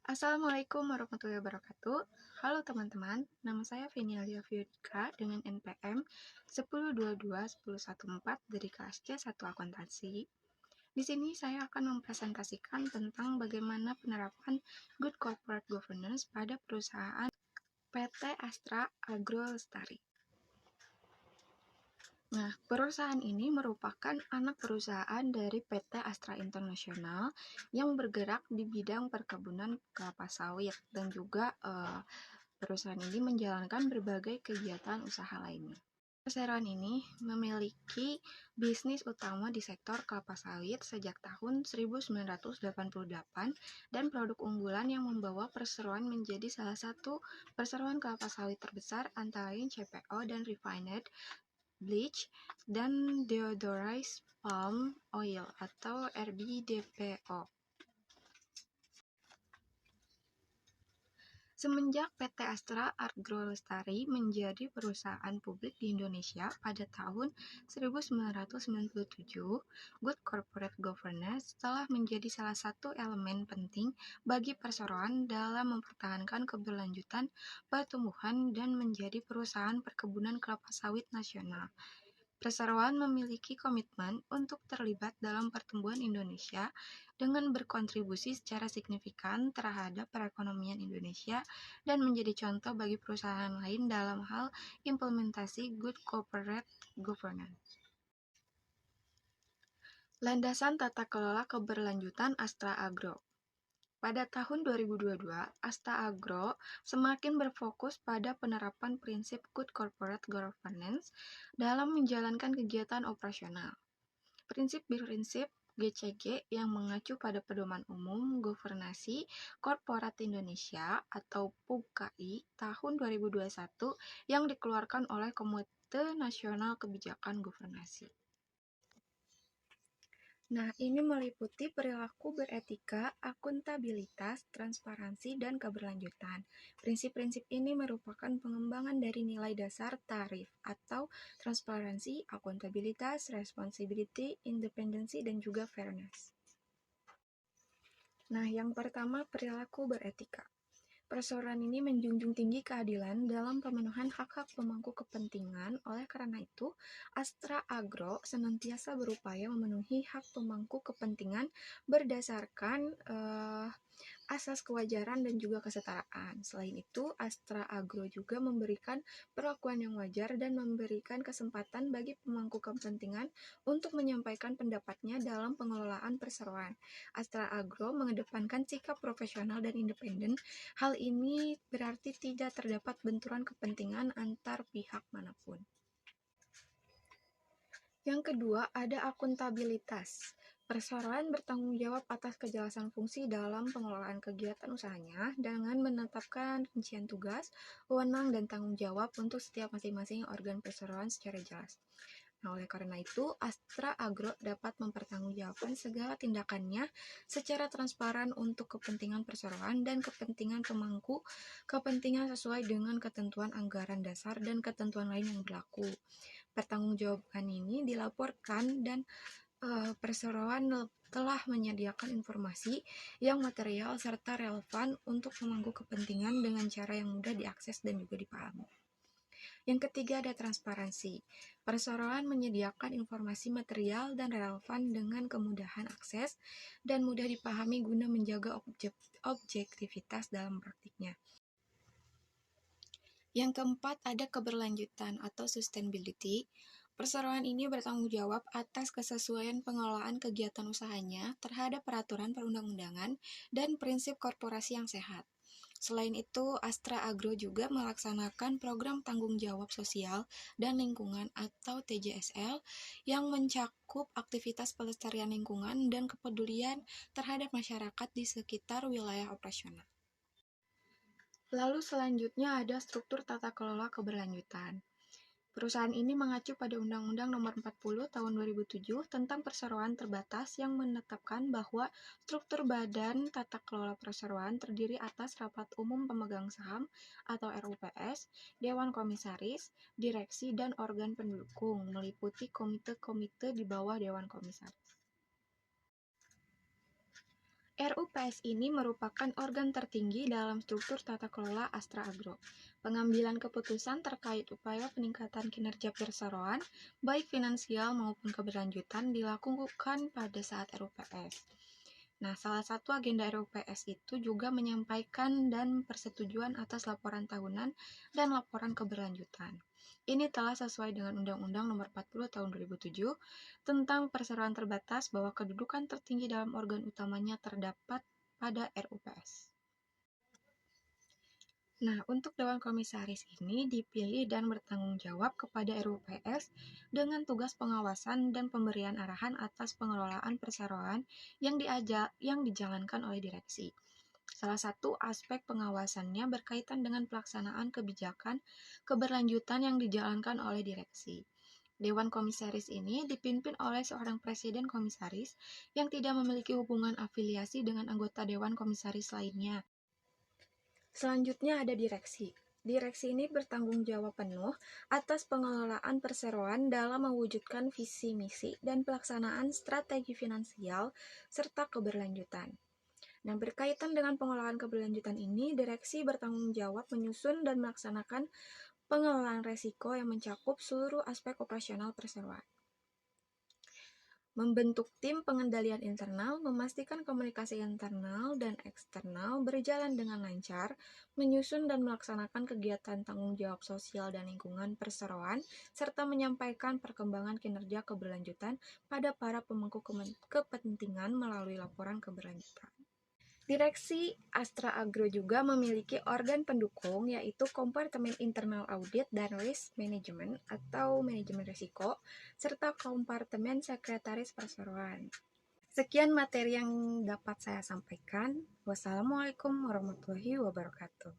Assalamualaikum warahmatullahi wabarakatuh. Halo teman-teman, nama saya Vinialia Fiodika dengan NPM 1022-1014 dari kelas C1 Akuntansi. Di sini saya akan mempresentasikan tentang bagaimana penerapan Good Corporate Governance pada perusahaan PT Astra Agro Lestari. Nah, perusahaan ini merupakan anak perusahaan dari PT Astra International yang bergerak di bidang perkebunan kelapa sawit dan juga perusahaan ini menjalankan berbagai kegiatan usaha lainnya. Perusahaan ini memiliki bisnis utama di sektor kelapa sawit sejak tahun 1988 dan produk unggulan yang membawa perseroan menjadi salah satu perseroan kelapa sawit terbesar antara lain CPO dan Refined Bleach dan Deodorized Palm Oil atau RBDPO. Semenjak PT Astra Agro Lestari menjadi perusahaan publik di Indonesia pada tahun 1997, Good Corporate Governance telah menjadi salah satu elemen penting bagi perseroan dalam mempertahankan keberlanjutan pertumbuhan dan menjadi perusahaan perkebunan kelapa sawit nasional. Perseroan memiliki komitmen untuk terlibat dalam pertumbuhan Indonesia dengan berkontribusi secara signifikan terhadap perekonomian Indonesia dan menjadi contoh bagi perusahaan lain dalam hal implementasi Good Corporate Governance. Landasan tata kelola keberlanjutan Astra Agro. Pada tahun 2022, Astra Agro semakin berfokus pada penerapan prinsip Good Corporate Governance dalam menjalankan kegiatan operasional. Prinsip-prinsip GCG yang mengacu pada Pedoman Umum Governasi Korporat Indonesia atau PUGKI tahun 2021 yang dikeluarkan oleh Komite Nasional Kebijakan Governasi. Nah, ini meliputi perilaku beretika, akuntabilitas, transparansi, dan keberlanjutan. Prinsip-prinsip ini merupakan pengembangan dari nilai dasar tarif atau transparansi, akuntabilitas, responsibility, independensi, dan juga fairness. Nah, yang pertama perilaku beretika. Perseroan ini menjunjung tinggi keadilan dalam pemenuhan hak-hak pemangku kepentingan. Oleh karena itu, Astra Agro senantiasa berupaya memenuhi hak pemangku kepentingan berdasarkan asas kewajaran dan juga kesetaraan. Selain itu, Astra Agro juga memberikan perlakuan yang wajar dan memberikan kesempatan bagi pemangku kepentingan untuk menyampaikan pendapatnya dalam pengelolaan perseroan. Astra Agro mengedepankan sikap profesional dan independen. Hal ini berarti tidak terdapat benturan kepentingan antar pihak manapun. Yang kedua, ada akuntabilitas. Perseroan bertanggung jawab atas kejelasan fungsi dalam pengelolaan kegiatan usahanya dengan menetapkan rincian tugas, wewenang, dan tanggung jawab untuk setiap masing-masing organ perseroan secara jelas. Nah, oleh karena itu, Astra Agro dapat mempertanggungjawabkan segala tindakannya secara transparan untuk kepentingan perseroan dan kepentingan pemangku kepentingan sesuai dengan ketentuan anggaran dasar dan ketentuan lain yang berlaku. Pertanggungjawaban ini dilaporkan dan perseroan telah menyediakan informasi yang material serta relevan untuk pemangku kepentingan dengan cara yang mudah diakses dan juga dipahami. Yang ketiga ada transparansi. Perseroan menyediakan informasi material dan relevan dengan kemudahan akses dan mudah dipahami guna menjaga objektivitas dalam praktiknya. Yang keempat ada keberlanjutan atau sustainability. Perseroan ini bertanggung jawab atas kesesuaian pengelolaan kegiatan usahanya terhadap peraturan perundang-undangan dan prinsip korporasi yang sehat. Selain itu, Astra Agro juga melaksanakan program tanggung jawab sosial dan lingkungan atau TJSL yang mencakup aktivitas pelestarian lingkungan dan kepedulian terhadap masyarakat di sekitar wilayah operasional. Lalu selanjutnya ada struktur tata kelola keberlanjutan. Perusahaan ini mengacu pada Undang-Undang Nomor 40 Tahun 2007 tentang Perseroan Terbatas yang menetapkan bahwa struktur Badan Tata Kelola Perseroan terdiri atas Rapat Umum Pemegang Saham atau RUPS, Dewan Komisaris, Direksi, dan organ pendukung, meliputi komite-komite di bawah Dewan Komisaris. RUPS ini merupakan organ tertinggi dalam struktur tata kelola Astra Agro. Pengambilan keputusan terkait upaya peningkatan kinerja perseroan, baik finansial maupun keberlanjutan, dilakukan pada saat RUPS. Nah, salah satu agenda RUPS itu juga menyampaikan dan persetujuan atas laporan tahunan dan laporan keberlanjutan. Ini telah sesuai dengan Undang-Undang Nomor 40 Tahun 2007 tentang perseroan terbatas bahwa kedudukan tertinggi dalam organ utamanya terdapat pada RUPS. Nah, untuk Dewan Komisaris ini dipilih dan bertanggung jawab kepada RUPS dengan tugas pengawasan dan pemberian arahan atas pengelolaan perseroan yang dijalankan oleh direksi. Salah satu aspek pengawasannya berkaitan dengan pelaksanaan kebijakan keberlanjutan yang dijalankan oleh direksi. Dewan Komisaris ini dipimpin oleh seorang presiden komisaris yang tidak memiliki hubungan afiliasi dengan anggota Dewan Komisaris lainnya. Selanjutnya ada direksi. Direksi ini bertanggung jawab penuh atas pengelolaan perseroan dalam mewujudkan visi misi dan pelaksanaan strategi finansial serta keberlanjutan. Nah, berkaitan dengan pengelolaan keberlanjutan ini, direksi bertanggung jawab menyusun dan melaksanakan pengelolaan resiko yang mencakup seluruh aspek operasional perseroan. Membentuk tim pengendalian internal, memastikan komunikasi internal dan eksternal berjalan dengan lancar, menyusun dan melaksanakan kegiatan tanggung jawab sosial dan lingkungan perseroan, serta menyampaikan perkembangan kinerja keberlanjutan pada para pemangku kepentingan melalui laporan keberlanjutan. Direksi Astra Agro juga memiliki organ pendukung yaitu Kompartemen Internal Audit dan Risk Management atau Manajemen Risiko, serta Kompartemen Sekretaris Perseroan. Sekian materi yang dapat saya sampaikan. Wassalamualaikum warahmatullahi wabarakatuh.